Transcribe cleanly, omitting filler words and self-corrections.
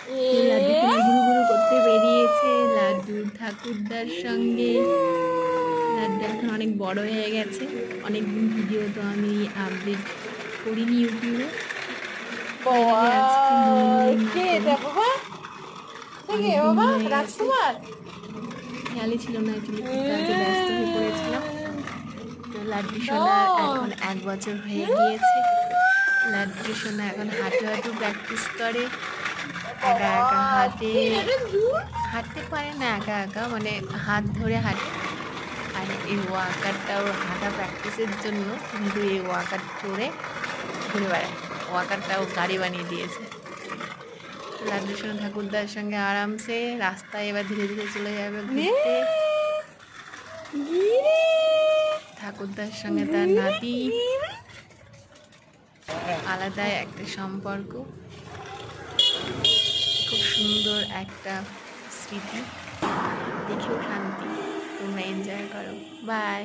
লাড্ডু সোনা ঘুরু ঘুরু করতে বেরিয়েছে লাড্ডু ঠাকুরদার সঙ্গে। লাড্ডু এখন অনেক বড় হয়ে গেছে, অনেকদিন ভিডিও তো আমি আপডেট করিনি ইউটিউবে। ফাইনালি আজকে মঙ্গলের মতন অনেকদিন হয়ে গেছে, খেয়ালই ছিল না, অ্যাকচুয়ালি খুব কাজে ব্যস্ত হয়ে পড়েছিলাম। তো লাড্ডু সোনার এখন 1 বছর হয়ে গিয়েছে। লাড্ডু সোনা এখন হাঁটু হাঁটু প্র্যাকটিস করে, একা একা হাঁটে, হাঁটতে পারে না একা একা, মানে হাত ধরে হাঁটে। আর এই ওয়াকারটাও হাঁটা প্র্যাকটিসের জন্য, কিন্তু এই ওয়াকার চড়ে ঘুরে বেড়ায়, ওয়াকারটাও গাড়ি বানিয়ে দিয়েছে। লাড্ডু সোনা ঠাকুরদার সঙ্গে আরামসে রাস্তায় এবার ধীরে ধীরে চলে যাবে ঘুরতে। ঠাকুরদার সঙ্গে তার নাতি, আলাদাই একটা সম্পর্ক, খুব সুন্দর একটা স্মৃতি, দেখেও শান্তি। তোমরা এনজয় করো, বাই।